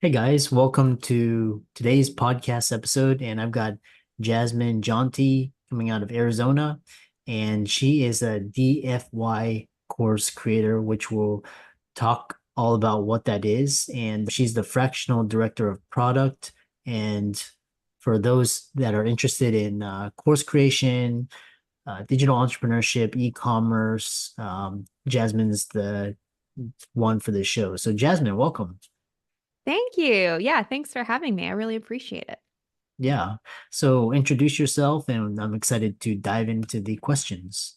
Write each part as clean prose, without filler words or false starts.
Hey guys, welcome to today's podcast episode. And I've got Jasmine Jonte coming out of Arizona, and she is a DFY course creator, which we'll talk all about what that is. And she's the fractional director of product. And for those that are interested in course creation, digital entrepreneurship, e-commerce, Jasmine's the one for the show. So, Jasmine, welcome. Thank you. Yeah, thanks for having me. I really appreciate it. Yeah. So introduce yourself, and I'm excited to dive into the questions.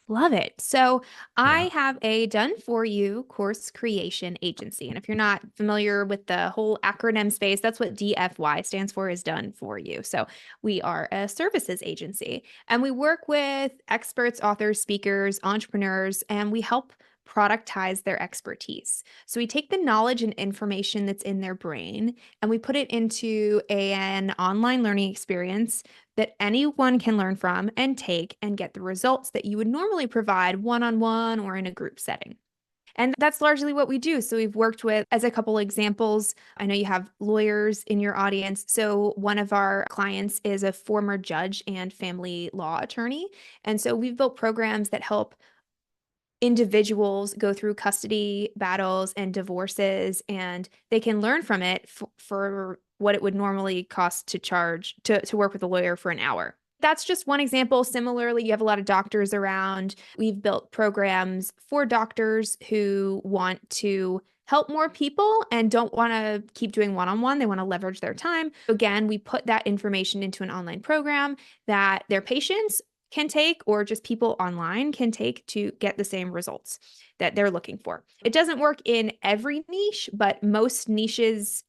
Love it. So, I Yeah. have a done for you course creation agency. And if you're not familiar with the whole acronym space, that's what DFY stands for, is done for you. So, we are a services agency and we work with experts, authors, speakers, entrepreneurs, and we help productize their expertise. So, we take the knowledge and information that's in their brain and we put it into an online learning experience that anyone can learn from and take and get the results that you would normally provide one on one or in a group setting. And that's largely what we do. So we've worked with, as a couple examples, I know you have lawyers in your audience. So one of our clients is a former judge and family law attorney. And so we've built programs that help individuals go through custody battles and divorces, and they can learn from it for what it would normally cost to charge to work with a lawyer for an hour. That's just one example. Similarly, you have a lot of doctors around. We've built programs for doctors who want to help more people and don't want to keep doing one-on-one. They want to leverage their time. Again, we put that information into an online program that their patients can take, or just people online can take, to get the same results that they're looking for. It doesn't work in every niche, but most niches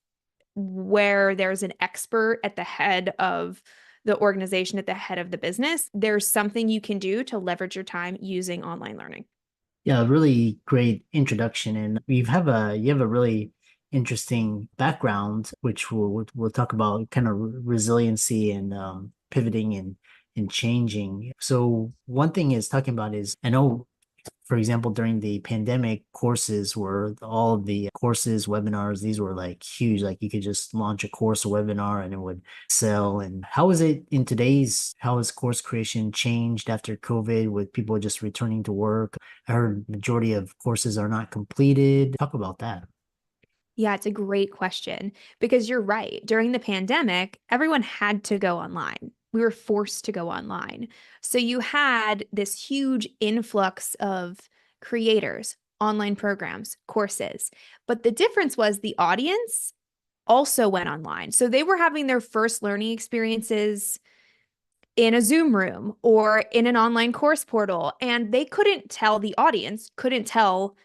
where there's an expert at the head of the organization, at the head of the business, there's something you can do to leverage your time using online learning. Yeah, really great introduction. And you have a really interesting background, which we'll talk about kind of resiliency and pivoting and changing. So one thing is talking about is I know, for example, during the pandemic, courses were all of the courses, webinars, these were like huge. Like you could just launch a course, a webinar, and it would sell. And how is it in how has course creation changed after COVID with people just returning to work? I heard majority of courses are not completed. Talk about that. Yeah, it's a great question because you're right. During the pandemic, everyone had to go online. We were forced to go online. So you had this huge influx of creators, online programs, courses. But the difference was the audience also went online. So they were having their first learning experiences in a Zoom room or in an online course portal, and they couldn't tell, the audience couldn't tell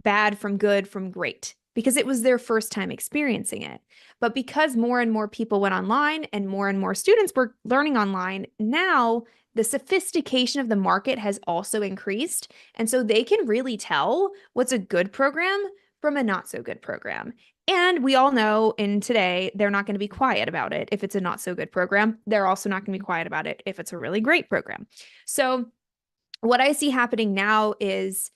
bad from good from great because it was their first time experiencing it. But because more and more people went online and more students were learning online, now the sophistication of the market has also increased. And so they can really tell what's a good program from a not so good program. And we all know in today, they're not going to be quiet about it if it's a not so good program. They're also not going to be quiet about it if it's a really great program. So, what I see happening now is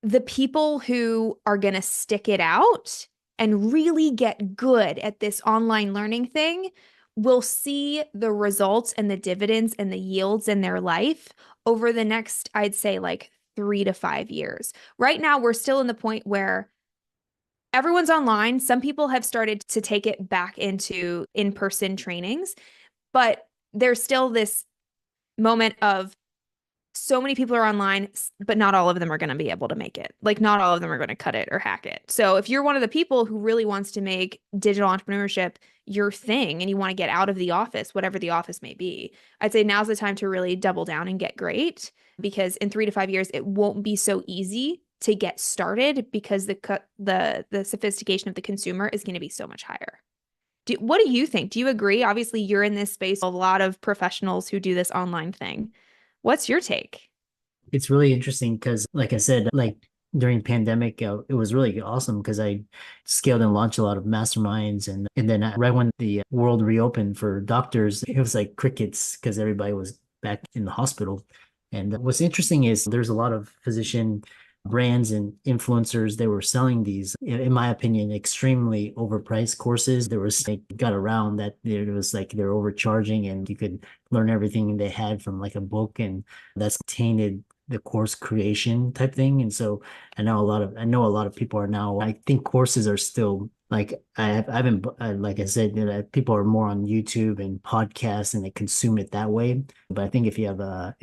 the people who are going to stick it out and really get good at this online learning thing will see the results and the dividends and the yields in their life over the next, I'd say, like 3 to 5 years. Right now, we're still in the point where everyone's online. Some people have started to take it back into in-person trainings, but there's still this moment of so many people are online, but not all of them are going to be able to make it. Like, not all of them are going to cut it or hack it. So, if you're one of the people who really wants to make digital entrepreneurship your thing and you want to get out of the office, whatever the office may be, I'd say now's the time to really double down and get great, because in 3 to 5 years, it won't be so easy to get started because the sophistication of the consumer is going to be so much higher. What do you think? Do you agree? Obviously, you're in this space, a lot of professionals who do this online thing. What's your take? It's really interesting because, like I said, like during pandemic, it was really awesome because I scaled and launched a lot of masterminds, and then right when the world reopened for doctors, it was like crickets because everybody was back in the hospital. And what's interesting is there's a lot of physician brands and influencers, they were selling these, in my opinion, extremely overpriced courses. There was like got around that it was like they're overcharging and you could learn everything they had from like a book, and that's tainted the course creation type thing. And so I know a lot of people are now, I think courses are still like I haven't like I said, you know, people are more on YouTube and podcasts and they consume it that way. But I think if you have a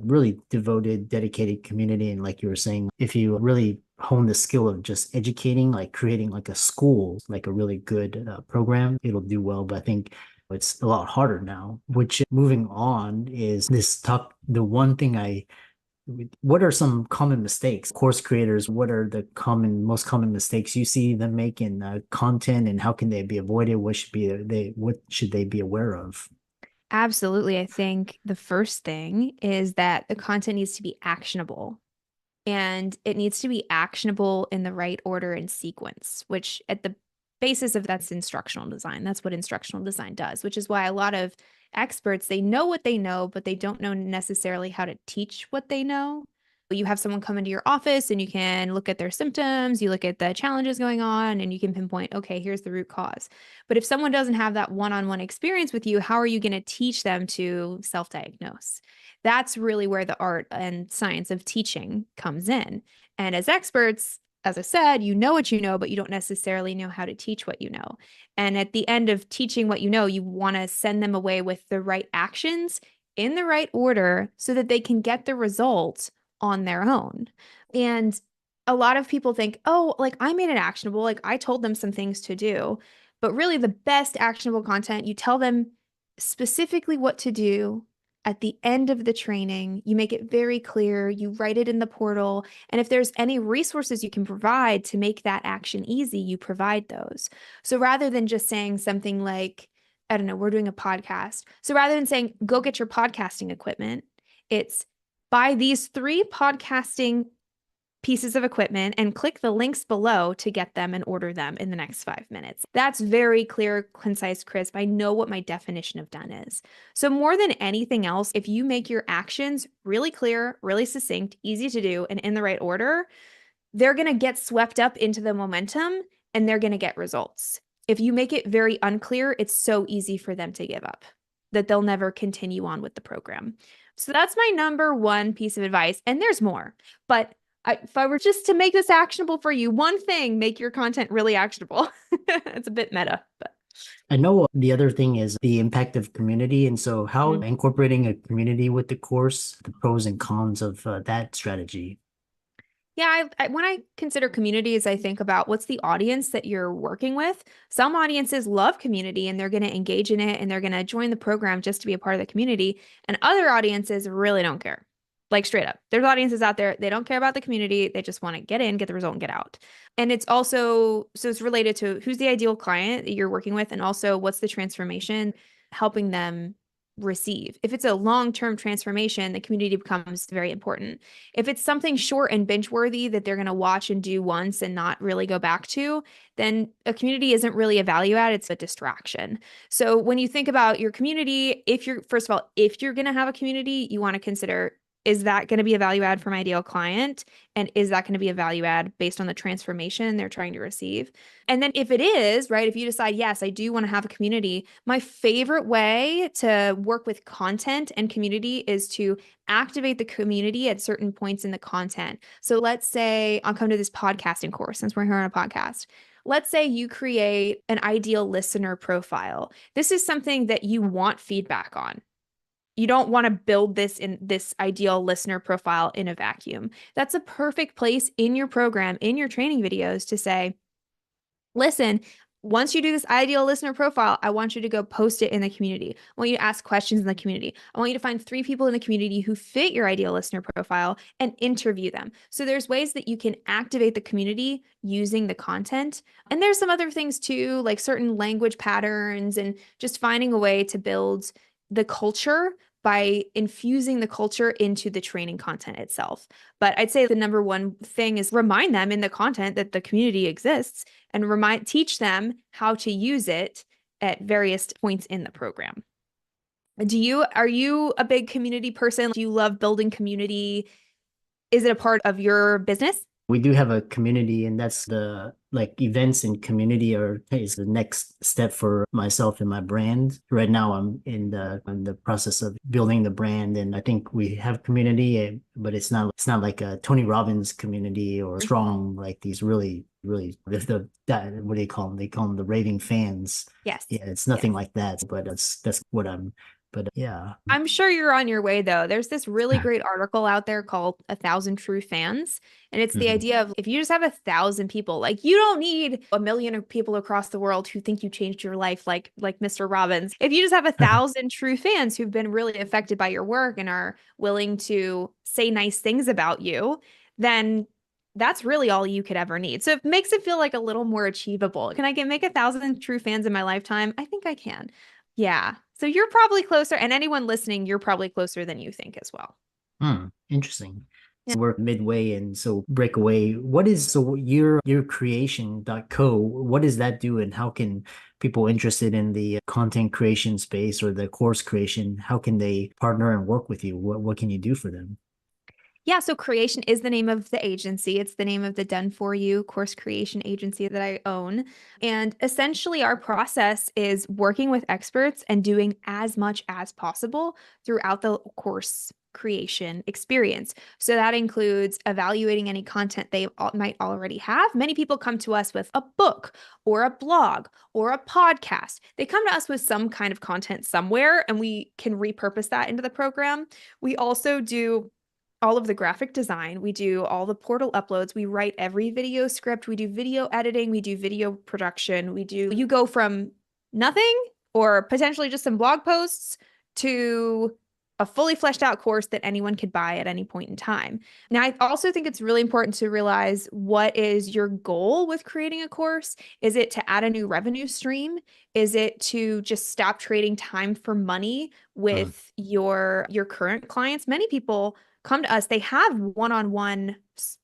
really devoted, dedicated community, and like you were saying, if you really hone the skill of just educating, like creating like a school, like a really good program, it'll do well. But I think it's a lot harder now. Which moving on is this talk. The one thing what are some common mistakes? Course creators, what are the most common mistakes you see them make in content, and how can they be avoided? What should they be aware of? Absolutely. I think the first thing is that the content needs to be actionable. And it needs to be actionable in the right order and sequence, which at the basis of that's instructional design. That's what instructional design does, which is why a lot of experts, they know what they know, but they don't know necessarily how to teach what they know. You have someone come into your office and you can look at their symptoms, you look at the challenges going on, and you can pinpoint, okay, here's the root cause. But if someone doesn't have that one-on-one experience with you, how are you going to teach them to self-diagnose? That's really where the art and science of teaching comes in. And as experts, as I said, you know what you know, but you don't necessarily know how to teach what you know. And at the end of teaching what you know, you want to send them away with the right actions in the right order so that they can get the results on their own. And a lot of people think, oh, like I made it actionable, like I told them some things to do. But really, the best actionable content, you tell them specifically what to do at the end of the training. You make it very clear, you write it in the portal. And if there's any resources you can provide to make that action easy, you provide those. So rather than just saying something like, I don't know, we're doing a podcast. So rather than saying, go get your podcasting equipment, it's buy these three podcasting pieces of equipment and click the links below to get them and order them in the next 5 minutes. That's very clear, concise, crisp. I know what my definition of done is. So, more than anything else, if you make your actions really clear, really succinct, easy to do, and in the right order, they're going to get swept up into the momentum and they're going to get results. If you make it very unclear, it's so easy for them to give up that they'll never continue on with the program. So that's my number one piece of advice. And there's more, but if I were just to make this actionable for you, one thing, make your content really actionable. It's a bit meta, but. I know the other thing is the impact of community. And so, how Mhm. incorporating a community with the course, the pros and cons of that strategy. Yeah, when I consider communities, I think about what's the audience that you're working with. Some audiences love community and they're going to engage in it and they're going to join the program just to be a part of the community. And other audiences really don't care. Like straight up. There's audiences out there, they don't care about the community. They just want to get in, get the result, and get out. And it's also, so it's related to who's the ideal client that you're working with and also what's the transformation, helping them receive. If it's a long-term transformation, the community becomes very important. If it's something short and binge worthy that they're going to watch and do once and not really go back to, then a community isn't really a value add, it's a distraction. So when you think about your community, if you're, first of all, if you're going to have a community, you want to consider, is that going to be a value add for my ideal client? And is that going to be a value add based on the transformation they're trying to receive? And then if it is, right, if you decide, yes, I do want to have a community, my favorite way to work with content and community is to activate the community at certain points in the content. So let's say I'll come to this podcasting course since we're here on a podcast. Let's say you create an ideal listener profile. This is something that you want feedback on. You don't want to build this ideal listener profile in a vacuum. That's a perfect place in your program, in your training videos to say, listen, once you do this ideal listener profile, I want you to go post it in the community. I want you to ask questions in the community. I want you to find 3 people in the community who fit your ideal listener profile and interview them. So there's ways that you can activate the community using the content. And there's some other things too, like certain language patterns and just finding a way to build the culture by infusing the culture into the training content itself. But I'd say the number one thing is remind them in the content that the community exists and teach them how to use it at various points in the program. Are you a big community person? Do you love building community? Is it a part of your business? We do have a community, and that's the like events and community are is the next step for myself and my brand. Right now, I'm in the process of building the brand, and I think we have community, but it's not like a Tony Robbins community or strong like these really that what do you call them? They call them the raving fans. Yes. Yeah, it's nothing Yes. like that, but that's what I'm. But yeah. I'm sure you're on your way though. There's this really great article out there called A Thousand True Fans. And it's the Mhm. idea of if you just have 1,000 people, like you don't need a million of people across the world who think you changed your life like Mr. Robbins. If you just have 1,000 true fans who've been really affected by your work and are willing to say nice things about you, then that's really all you could ever need. So it makes it feel like a little more achievable. Can I get make 1,000 true fans in my lifetime? I think I can. Yeah. So you're probably closer, and anyone listening, you're probably closer than you think as well. Interesting. Yeah. So we're midway and so breakaway. What is so your creation.co, what does that do and how can people interested in the content creation space or the course creation, how can they partner and work with you? What can you do for them? Yeah, so Creation is the name of the agency. It's the name of the Done For You course creation agency that I own. And essentially, our process is working with experts and doing as much as possible throughout the course creation experience. So that includes evaluating any content they might already have. Many people come to us with a book or a blog or a podcast. They come to us with some kind of content somewhere, and we can repurpose that into the program. We also do all of the graphic design. We do all the portal uploads. We write every video script. We do video editing. We do video production. You go from nothing or potentially just some blog posts to a fully fleshed out course that anyone could buy at any point in time. Now, I also think it's really important to realize what is your goal with creating a course? Is it to add a new revenue stream? Is it to just stop trading time for money Mm, with your current clients? Many people come to us, they have one-on-one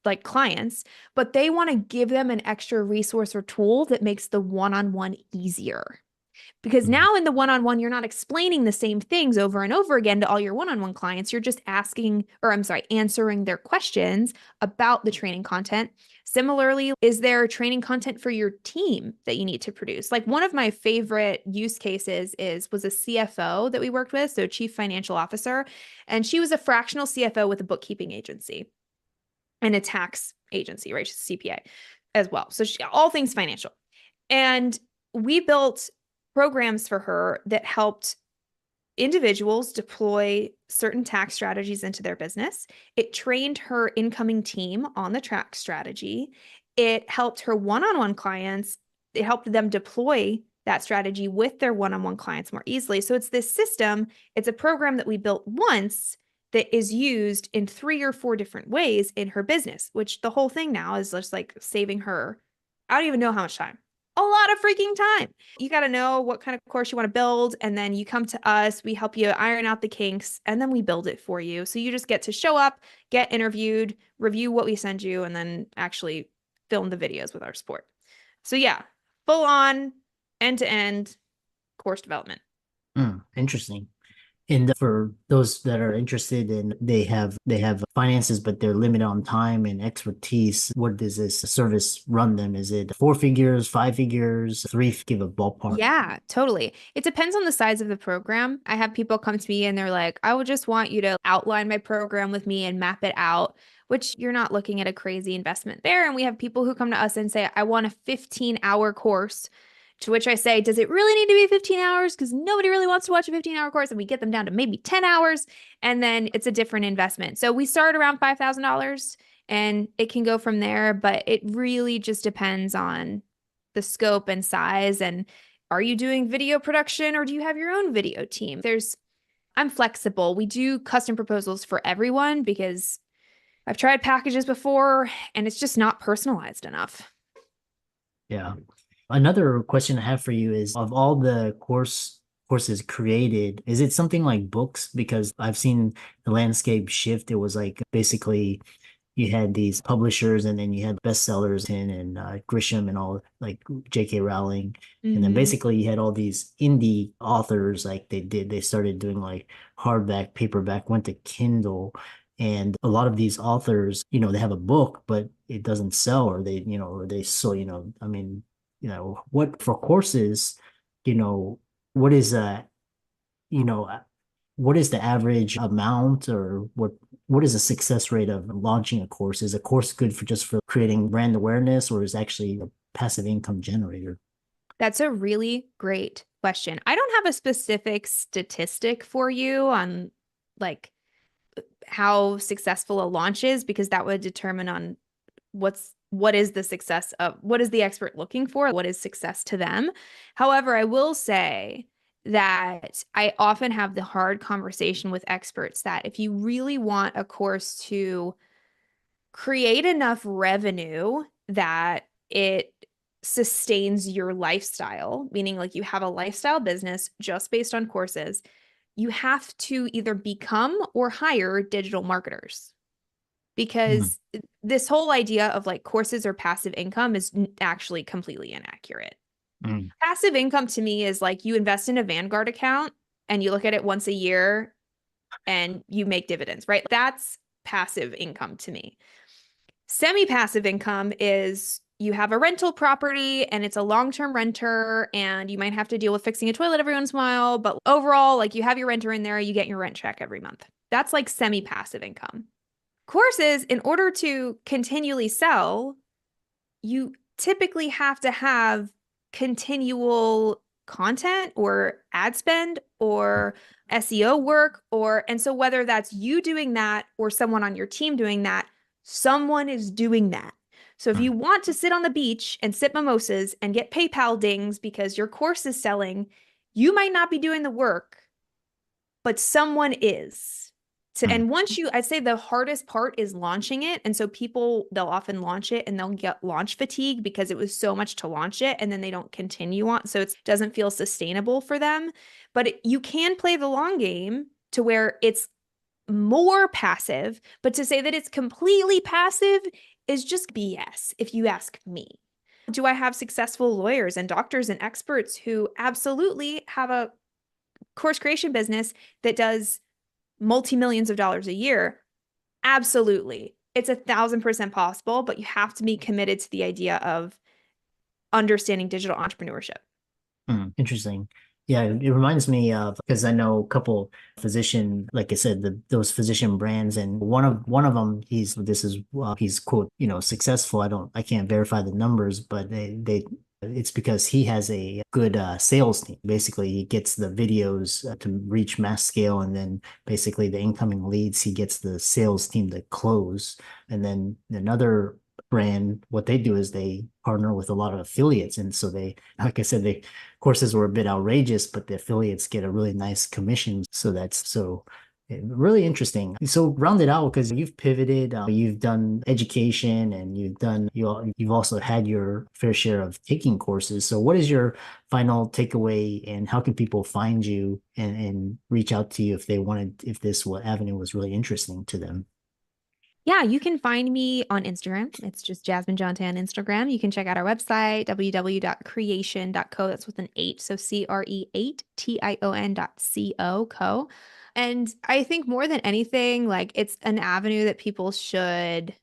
like clients, but they want to give them an extra resource or tool that makes the one-on-one easier. Because mm, now in the one-on-one, you're not explaining the same things over and over again to all your one-on-one clients. You're just asking, or I'm sorry, answering their questions about the training content. Similarly, is there training content for your team that you need to produce? Like one of my favorite use cases was a CFO that we worked with, so Chief Financial Officer, and she was a fractional CFO with a bookkeeping agency and a tax agency, right? She's a CPA as well. So all things financial. And we built programs for her that helped individuals deploy certain tax strategies into their business. It trained her incoming team on the tax strategy. It helped her one-on-one clients. It helped them deploy that strategy with their one-on-one clients more easily. So it's this system, it's a program that we built once that is used in 3 or 4 different ways in her business, which the whole thing now is just like saving her, I don't even know how much time. A lot of freaking time. You got to know what kind of course you want to build, and then you come to us, we help you iron out the kinks, and then we build it for you. So you just get to show up, get interviewed, review what we send you, and then actually film the videos with our support. So yeah, full on end to end course development. interesting. And for those that are interested and they have finances, but they're limited on time and expertise, what does this service run them? Is it four figures, five figures, three? Give a ballpark. Yeah, totally. It depends on the size of the program. I have people come to me and they're like, I would just want you to outline my program with me and map it out, which you're not looking at a crazy investment there. And we have people who come to us and say, I want a 15-hour course, to which I say, does it really need to be 15 hours? Because nobody really wants to watch a 15-hour course. And we get them down to maybe 10 hours. And then it's a different investment. So we start around $5,000 and it can go from there. But it really just depends on the scope and size, and are you doing video production or do you have your own video team? I'm flexible. We do custom proposals for everyone because I've tried packages before and it's just not personalized enough. Yeah. Another question I have for you is of all the courses created, is it something like books? Because I've seen the landscape shift. It was like basically you had these publishers and then you had bestsellers and Grisham and all like J.K. Rowling. And then Hmm. basically you had all these indie authors like they started doing like hardback, paperback, went to Kindle. And a lot of these authors, they have a book, but it doesn't sell, or they so, I mean, what for courses, you know, what is you know, what is the average amount, or what is the success rate of launching a course? Is a course good for just for creating brand awareness, or is actually a passive income generator? That's a really great question. I don't have a specific statistic for you on like how successful a launch is because that would determine on what is the success of what is the expert looking for, what is success to them. However, I will say that I often have the hard conversation with experts that if you really want a course to create enough revenue that it sustains your lifestyle, meaning like you have a lifestyle business just based on courses, you have to either become or hire digital marketers Mm, because this whole idea of like courses or passive income is actually completely inaccurate. mm, Passive income to me is like you invest in a Vanguard account and you look at it once a year and you make dividends, right? That's passive income to me. Semi-passive income is you have a rental property and it's a long-term renter and you might have to deal with fixing a toilet every once in a while, but overall, like you have your renter in there, you get your rent check every month. That's like semi-passive income. Courses, in order to continually sell, you typically have to have continual content or ad spend or SEO work or and so whether that's you doing that or someone on your team doing that, someone is doing that. So if mm, you want to sit on the beach and sip mimosas and get PayPal dings because your course is selling, you might not be doing the work, but someone is. mm, And once I'd say the hardest part is launching it. And so they'll often launch it and they'll get launch fatigue because it was so much to launch it and then they don't continue on. So it doesn't feel sustainable for them. But you can play the long game to where it's more passive. But to say that it's completely passive is just BS, if you ask me. Do I have successful lawyers and doctors and experts who absolutely have a course creation business that does multi-millions of dollars a year? Absolutely. It's 1,000% possible, but you have to be committed to the idea of understanding digital entrepreneurship. Interesting. Yeah, it reminds me of, because I know a couple physician, like I said, those physician brands, and one of them, he's quote, successful. I can't verify the numbers, but it's because he has a good sales team. Basically, he gets the videos to reach mass scale, and then basically the incoming leads, he gets the sales team to close. And then another brand, what they do is they partner with a lot of affiliates, and so they, like I said, they courses were a bit outrageous, but the affiliates get a really nice commission. So that's so really interesting. So round it out, because you've pivoted, you've done education, and you've also had your fair share of taking courses. So what is your final takeaway, and how can people find you and reach out to you if they wanted, if this avenue was really interesting to them? Yeah, you can find me on Instagram. It's just Jasmine Jonte on Instagram. You can check out our website, www.creation.co. That's with an 8. So CRE8TION.co. And I think more than anything, like it's an avenue that people should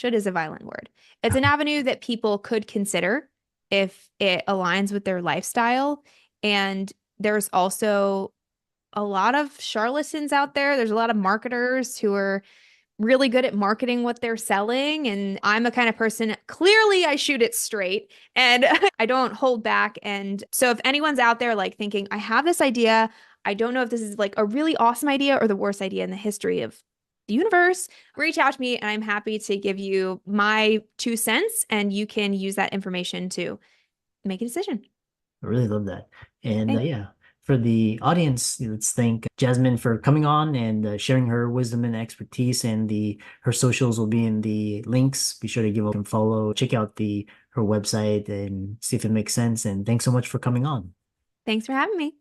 is a violent word. It's an avenue that people could consider if it aligns with their lifestyle. And there's also a lot of charlatans out there. There's a lot of marketers who are really good at marketing what they're selling. And I'm a kind of person, clearly, I shoot it straight and I don't hold back. And so, if anyone's out there like thinking, I have this idea, I don't know if this is like a really awesome idea or the worst idea in the history of the universe, reach out to me and I'm happy to give you my 2 cents and you can use that information to make a decision. I really love that. And Thanks. yeah, for the audience, let's thank Jasmine for coming on and sharing her wisdom and expertise. And her socials will be in the links. Be sure to give them a follow. Check out her website and see if it makes sense. And thanks so much for coming on. Thanks for having me.